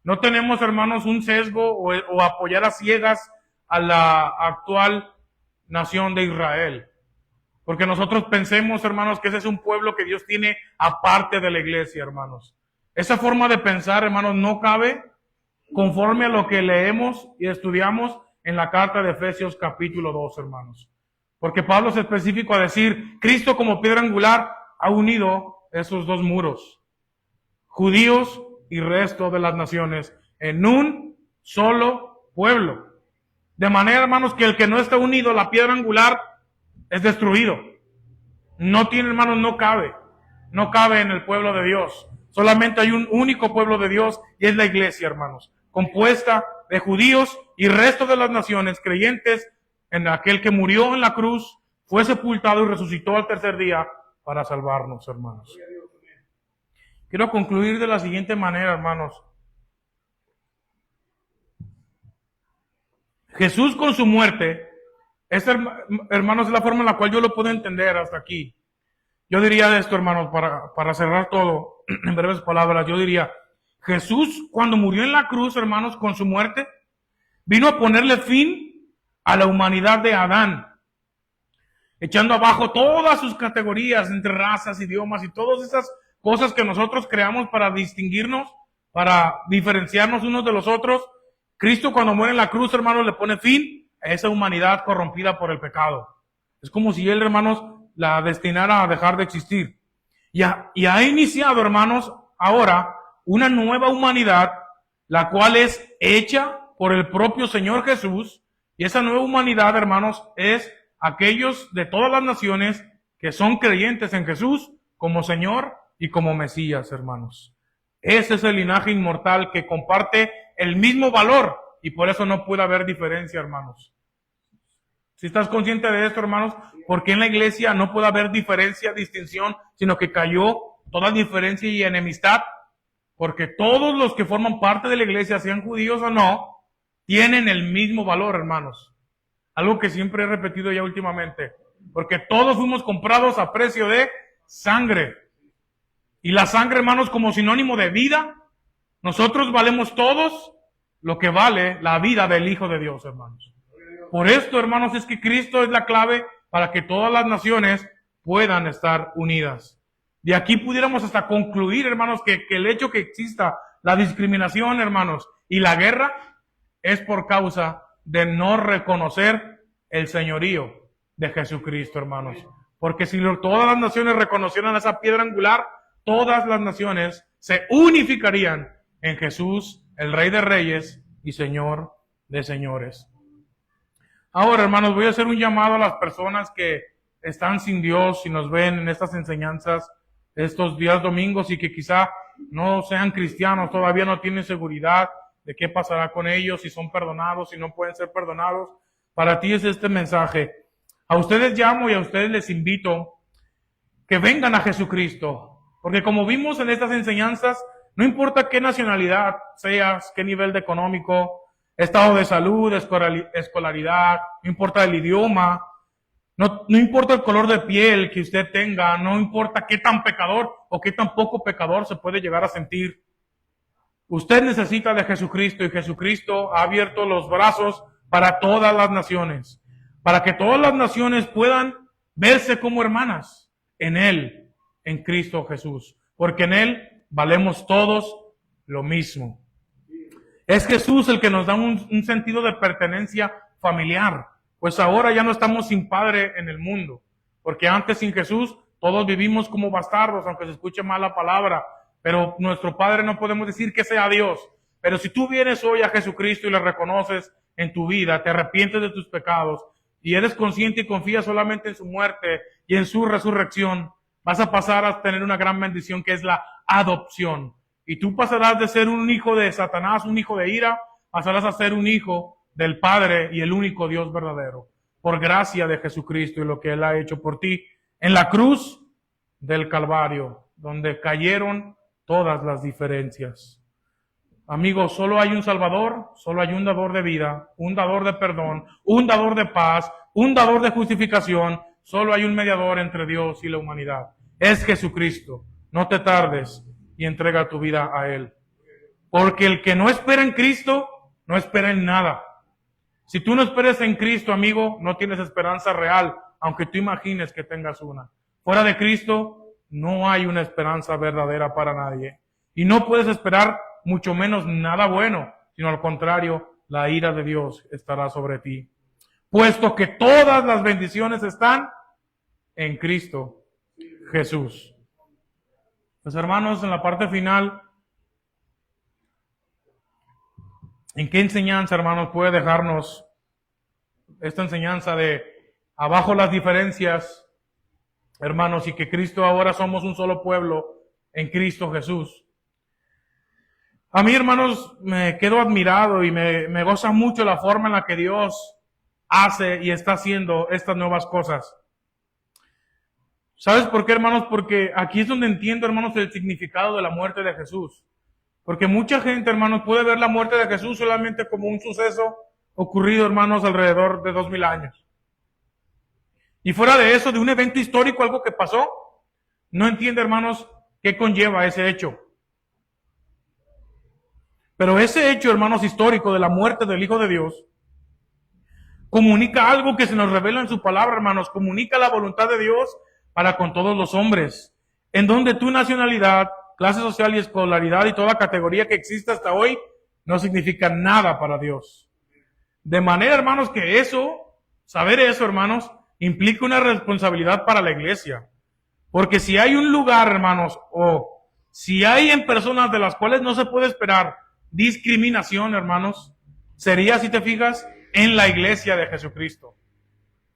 no tenemos, hermanos, un sesgo o apoyar a ciegas a la actual nación de Israel. Porque nosotros pensemos, hermanos, que ese es un pueblo que Dios tiene aparte de la iglesia, hermanos. Esa forma de pensar, hermanos, no cabe conforme a lo que leemos y estudiamos en la carta de Efesios capítulo 2, hermanos. Porque Pablo es específico a decir, Cristo como piedra angular ha unido esos dos muros, judíos y resto de las naciones, en un solo pueblo. De manera, hermanos, que el que no está unido, la piedra angular, es destruido. No tiene, hermanos, no cabe en el pueblo de Dios. Solamente hay un único pueblo de Dios y es la iglesia, hermanos, compuesta de judíos y resto de las naciones creyentes en aquel que murió en la cruz, fue sepultado y resucitó al tercer día para salvarnos, hermanos. Quiero concluir de la siguiente manera, hermanos. Jesús con su muerte, hermanos, es la forma en la cual yo lo puedo entender hasta aquí. Yo diría de esto, hermanos, para cerrar todo, en breves palabras, yo diría, Jesús cuando murió en la cruz, hermanos, con su muerte, vino a ponerle fin a la humanidad de Adán, echando abajo todas sus categorías entre razas, idiomas y todas esas cosas que nosotros creamos para distinguirnos, para diferenciarnos unos de los otros. Cristo cuando muere en la cruz, hermanos, le pone fin a esa humanidad corrompida por el pecado. Es como si Él, hermanos, la destinara a dejar de existir. Y ha iniciado, hermanos, ahora una nueva humanidad, la cual es hecha por el propio Señor Jesús. Y esa nueva humanidad, hermanos, es aquellos de todas las naciones que son creyentes en Jesús como Señor y como Mesías, hermanos. Ese es el linaje inmortal que comparte el mismo valor y por eso no puede haber diferencia, hermanos. Si estás consciente de esto, hermanos, porque en la iglesia no puede haber diferencia, distinción, sino que cayó toda diferencia y enemistad, porque todos los que forman parte de la iglesia, sean judíos o no, tienen el mismo valor, hermanos. Algo que siempre he repetido ya últimamente, porque todos fuimos comprados a precio de sangre. Y la sangre, hermanos, como sinónimo de vida, nosotros valemos todos lo que vale la vida del Hijo de Dios, hermanos. Por esto, hermanos, es que Cristo es la clave para que todas las naciones puedan estar unidas. De aquí pudiéramos hasta concluir, hermanos, que el hecho que exista la discriminación, hermanos, y la guerra es por causa de no reconocer el señorío de Jesucristo, hermanos. Porque si todas las naciones reconocieran esa piedra angular, todas las naciones se unificarían en Jesús, el Rey de Reyes y Señor de Señores. Ahora, hermanos, voy a hacer un llamado a las personas que están sin Dios y nos ven en estas enseñanzas estos días domingos y que quizá no sean cristianos, todavía no tienen seguridad de qué pasará con ellos, si son perdonados, si no pueden ser perdonados. Para ti es este mensaje. A ustedes llamo y a ustedes les invito que vengan a Jesucristo, porque como vimos en estas enseñanzas, no importa qué nacionalidad seas, qué nivel de económico, estado de salud, escolaridad, no importa el idioma, no importa el color de piel que usted tenga, no importa qué tan pecador o qué tan poco pecador se puede llegar a sentir. Usted necesita de Jesucristo y Jesucristo ha abierto los brazos para todas las naciones, para que todas las naciones puedan verse como hermanas en Él, en Cristo Jesús, porque en Él valemos todos lo mismo. Es Jesús el que nos da un sentido de pertenencia familiar, pues ahora ya no estamos sin Padre en el mundo, porque antes sin Jesús todos vivimos como bastardos, aunque se escuche mal la palabra, pero nuestro Padre no podemos decir que sea Dios. Pero si tú vienes hoy a Jesucristo y le reconoces en tu vida, te arrepientes de tus pecados y eres consciente y confías solamente en su muerte y en su resurrección, vas a pasar a tener una gran bendición que es la adopción. Y tú pasarás de ser un hijo de Satanás, un hijo de ira, pasarás a ser un hijo del Padre y el único Dios verdadero, por gracia de Jesucristo y lo que Él ha hecho por ti en la cruz del Calvario, donde cayeron todas las diferencias. Amigos, solo hay un Salvador, solo hay un dador de vida, un dador de perdón, un dador de paz, un dador de justificación, solo hay un mediador entre Dios y la humanidad. Es Jesucristo. No te tardes y entrega tu vida a Él. Porque el que no espera en Cristo, no espera en nada. Si tú no esperas en Cristo, amigo, no tienes esperanza real, aunque tú imagines que tengas una. Fuera de Cristo, no hay una esperanza verdadera para nadie. Y no puedes esperar mucho menos nada bueno, sino al contrario, la ira de Dios estará sobre ti. Puesto que todas las bendiciones están en Cristo Jesús. Pues hermanos, en la parte final, ¿en qué enseñanza, hermanos, puede dejarnos esta enseñanza de abajo las diferencias, hermanos, y que Cristo ahora somos un solo pueblo en Cristo Jesús? A mí, hermanos, me quedo admirado y me goza mucho la forma en la que Dios hace y está haciendo estas nuevas cosas. ¿Sabes por qué, hermanos? Porque aquí es donde entiendo, hermanos, el significado de la muerte de Jesús. Porque mucha gente, hermanos, puede ver la muerte de Jesús solamente como un suceso ocurrido, hermanos, alrededor de 2000 años. Y fuera de eso, de un evento histórico, algo que pasó, no entiende, hermanos, qué conlleva ese hecho. Pero ese hecho, hermanos, histórico de la muerte del Hijo de Dios, comunica algo que se nos revela en su palabra, hermanos. Comunica la voluntad de Dios para con todos los hombres, en donde tu nacionalidad, clase social y escolaridad y toda categoría que existe hasta hoy no significa nada para Dios. De manera, hermanos, que saber eso, hermanos, implica una responsabilidad para la iglesia. Porque si hay un lugar, hermanos, o si hay en personas de las cuales no se puede esperar discriminación, hermanos, sería, si te fijas, en la iglesia de Jesucristo.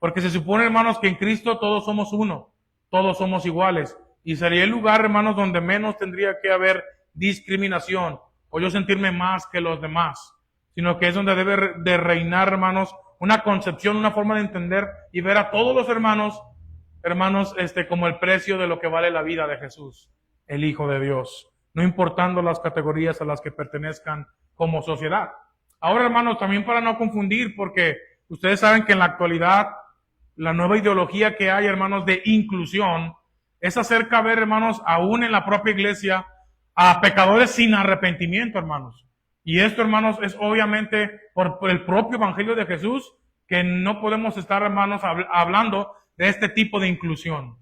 Porque se supone, hermanos, que en Cristo todos somos uno, todos somos iguales. Y sería el lugar, hermanos, donde menos tendría que haber discriminación o yo sentirme más que los demás, sino que es donde debe de reinar, hermanos, una concepción, una forma de entender y ver a todos los hermanos, como el precio de lo que vale la vida de Jesús, el Hijo de Dios, no importando las categorías a las que pertenezcan como sociedad. Ahora, hermanos, también para no confundir, porque ustedes saben que en la actualidad la nueva ideología que hay, hermanos, de inclusión, es acerca de ver, hermanos, aún en la propia iglesia, a pecadores sin arrepentimiento, hermanos. Y esto, hermanos, es obviamente por el propio Evangelio de Jesús, que no podemos estar, hermanos, hablando de este tipo de inclusión,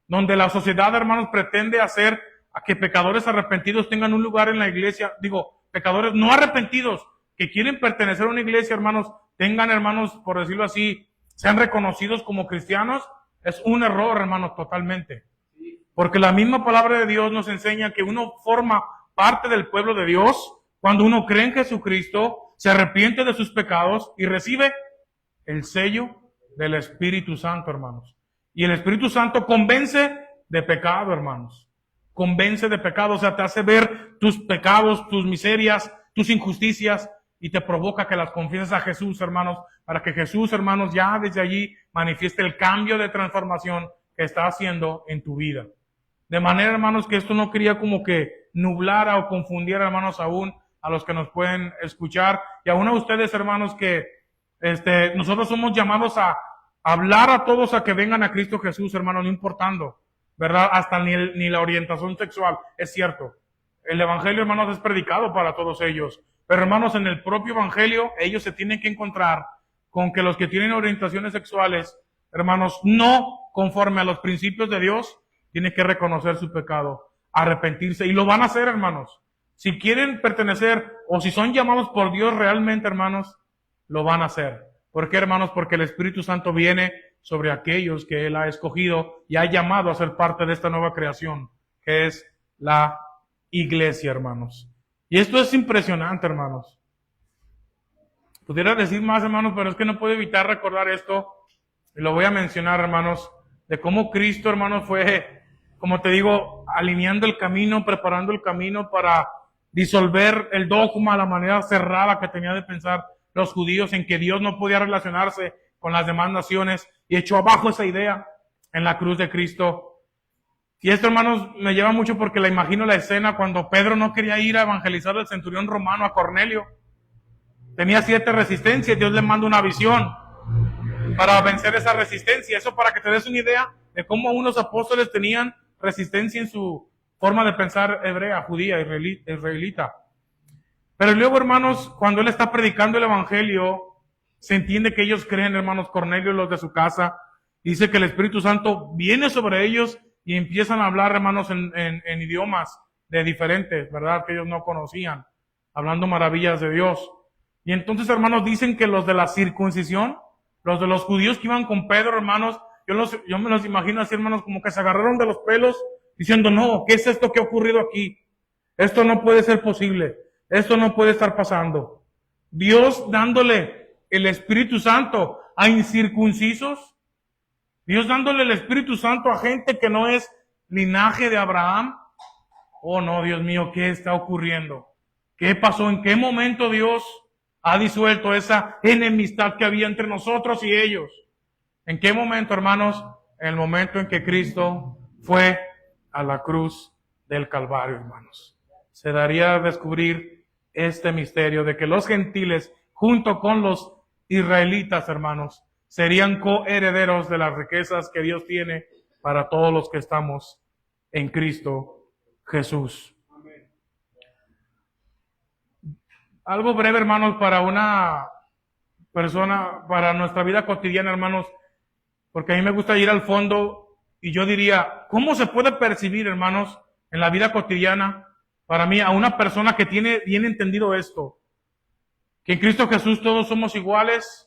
donde la sociedad, hermanos, pretende hacer a que pecadores arrepentidos tengan un lugar en la iglesia, pecadores no arrepentidos, que quieren pertenecer a una iglesia, hermanos, tengan, hermanos, por decirlo así, sean reconocidos como cristianos, es un error, hermanos, totalmente. Porque la misma palabra de Dios nos enseña que uno forma parte del pueblo de Dios cuando uno cree en Jesucristo, se arrepiente de sus pecados y recibe el sello del Espíritu Santo, hermanos. Y el Espíritu Santo convence de pecado, hermanos. Convence de pecado, o sea, te hace ver tus pecados, tus miserias, tus injusticias, y te provoca que las confieses a Jesús, hermanos, para que Jesús, hermanos, ya desde allí manifieste el cambio de transformación que está haciendo en tu vida. De manera, hermanos, que esto no quería como que nublara o confundiera, hermanos, aún a los que nos pueden escuchar, y aún a ustedes, hermanos, que nosotros somos llamados a hablar a todos a que vengan a Cristo Jesús, hermanos, no importando, ¿verdad? Hasta ni la orientación sexual, es cierto. El Evangelio, hermanos, es predicado para todos ellos. Pero, hermanos, en el propio Evangelio, ellos se tienen que encontrar con que los que tienen orientaciones sexuales, hermanos, no conforme a los principios de Dios, tienen que reconocer su pecado, arrepentirse, y lo van a hacer, hermanos. Si quieren pertenecer o si son llamados por Dios realmente, hermanos, lo van a hacer. ¿Por qué, hermanos? Porque el Espíritu Santo viene sobre aquellos que Él ha escogido y ha llamado a ser parte de esta nueva creación, que es la iglesia, hermanos. Y esto es impresionante, hermanos. Pudiera decir más, hermanos, pero es que no puedo evitar recordar esto, y lo voy a mencionar, hermanos, de cómo Cristo, hermanos, fue, como te digo, alineando el camino, preparando el camino para disolver el dogma, la manera cerrada que tenía de pensar los judíos en que Dios no podía relacionarse con las demás naciones y echó abajo esa idea en la cruz de Cristo. Y esto, hermanos, me lleva mucho porque la imagino la escena cuando Pedro no quería ir a evangelizar al centurión romano, a Cornelio. Tenía 7 resistencias, Dios le manda una visión para vencer esa resistencia. Eso para que te des una idea de cómo unos apóstoles tenían resistencia en su forma de pensar hebrea, judía, israelita. Pero luego, hermanos, cuando él está predicando el evangelio, se entiende que ellos creen, hermanos, Cornelio y los de su casa. Dice que el Espíritu Santo viene sobre ellos y empiezan a hablar, hermanos, en idiomas de diferentes, ¿verdad? Que ellos no conocían, hablando maravillas de Dios. Y entonces, hermanos, dicen que los de la circuncisión, los de los judíos que iban con Pedro, hermanos, yo me los imagino así, hermanos, como que se agarraron de los pelos, diciendo, no, ¿qué es esto que ha ocurrido aquí? Esto no puede ser posible. Esto no puede estar pasando. Dios dándole el Espíritu Santo a incircuncisos. Dios dándole el Espíritu Santo a gente que no es linaje de Abraham. Oh no, Dios mío, ¿qué está ocurriendo? ¿Qué pasó? ¿En qué momento Dios ha disuelto esa enemistad que había entre nosotros y ellos? ¿En qué momento, hermanos? En el momento en que Cristo fue a la cruz del Calvario, hermanos. Se daría a descubrir este misterio de que los gentiles, junto con los israelitas, hermanos, serían coherederos de las riquezas que Dios tiene para todos los que estamos en Cristo Jesús. Algo breve, hermanos, para una persona, para nuestra vida cotidiana, hermanos, porque a mí me gusta ir al fondo y yo diría, ¿cómo se puede percibir, hermanos, en la vida cotidiana, para mí, a una persona que tiene bien entendido esto, que en Cristo Jesús todos somos iguales?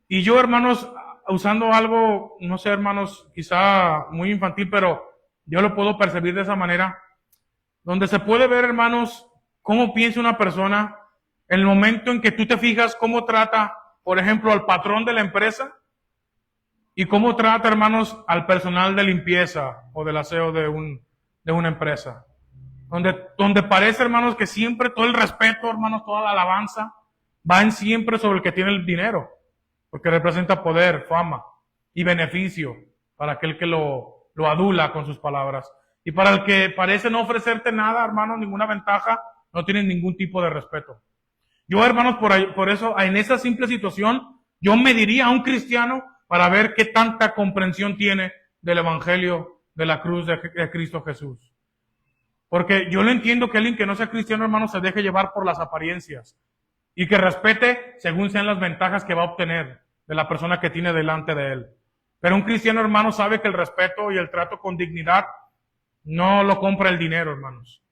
Y yo, hermanos, usando algo, no sé, hermanos, quizá muy infantil, pero yo lo puedo percibir de esa manera, donde se puede ver, hermanos, cómo piensa una persona en el momento en que tú te fijas cómo trata, por ejemplo, al patrón de la empresa y cómo trata, hermanos, al personal de limpieza o del aseo de una empresa. Donde parece, hermanos, que siempre todo el respeto, hermanos, toda la alabanza va siempre sobre el que tiene el dinero, porque representa poder, fama y beneficio para aquel que lo adula con sus palabras. Y para el que parece no ofrecerte nada, hermanos, ninguna ventaja, no tiene ningún tipo de respeto. Yo, hermanos, por eso, en esa simple situación, yo mediría a un cristiano para ver qué tanta comprensión tiene del Evangelio de la cruz de Cristo Jesús. Porque yo lo entiendo que alguien que no sea cristiano, hermano, se deje llevar por las apariencias y que respete según sean las ventajas que va a obtener de la persona que tiene delante de él. Pero un cristiano, hermano, sabe que el respeto y el trato con dignidad no lo compra el dinero, hermanos,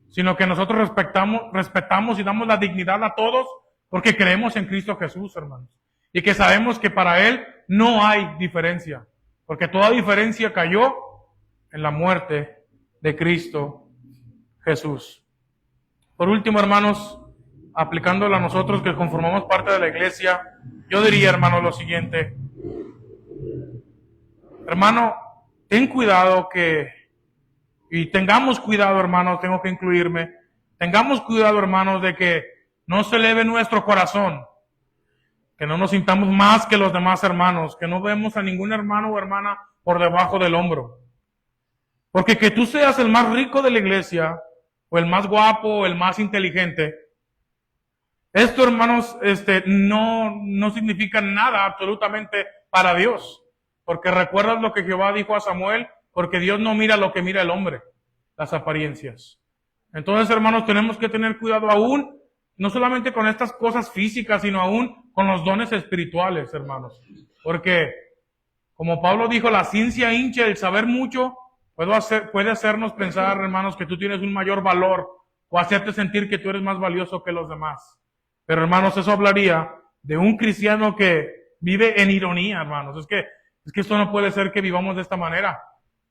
sino que nosotros respetamos y damos la dignidad a todos porque creemos en Cristo Jesús, hermanos, y que sabemos que para Él no hay diferencia, porque toda diferencia cayó en la muerte de Cristo Jesús. Por último, hermanos, aplicándola a nosotros que conformamos parte de la iglesia, yo diría, hermano, lo siguiente. Hermano, ten cuidado y tengamos cuidado, hermanos, tengo que incluirme, tengamos cuidado, hermanos, de que no se eleve nuestro corazón, que no nos sintamos más que los demás hermanos, que no vemos a ningún hermano o hermana por debajo del hombro. Porque que tú seas el más rico de la iglesia, o el más guapo, o el más inteligente, esto, hermanos, no significa nada absolutamente para Dios. Porque recuerdas lo que Jehová dijo a Samuel, porque Dios no mira lo que mira el hombre, las apariencias. Entonces, hermanos, tenemos que tener cuidado aún, no solamente con estas cosas físicas, sino aún con los dones espirituales, hermanos. Porque, como Pablo dijo, la ciencia hincha, el saber mucho, puede hacernos pensar, hermanos, que tú tienes un mayor valor o hacerte sentir que tú eres más valioso que los demás. Pero, hermanos, eso hablaría de un cristiano que vive en ironía, hermanos. Es que esto no puede ser que vivamos de esta manera.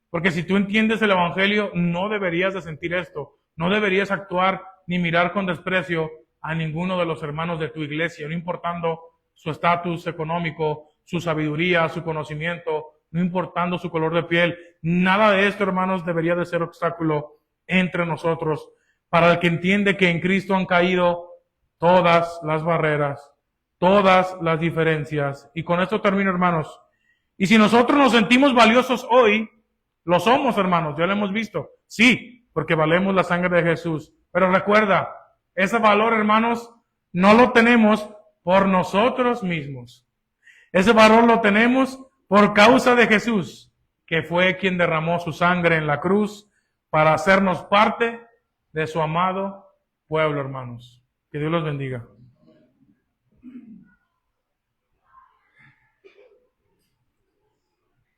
Porque si tú entiendes el Evangelio, no deberías de sentir esto. No deberías actuar ni mirar con desprecio a ninguno de los hermanos de tu iglesia, no importando su estatus económico, su sabiduría, su conocimiento, no importando su color de piel. Nada de esto, hermanos, debería de ser obstáculo entre nosotros. Para el que entiende que en Cristo han caído todas las barreras, todas las diferencias. Y con esto termino, hermanos. Y si nosotros nos sentimos valiosos hoy, lo somos, hermanos, ya lo hemos visto. Sí, porque valemos la sangre de Jesús. Pero recuerda, ese valor, hermanos, no lo tenemos por nosotros mismos. Ese valor lo tenemos por causa de Jesús, que fue quien derramó su sangre en la cruz para hacernos parte de su amado pueblo, hermanos. Que Dios los bendiga.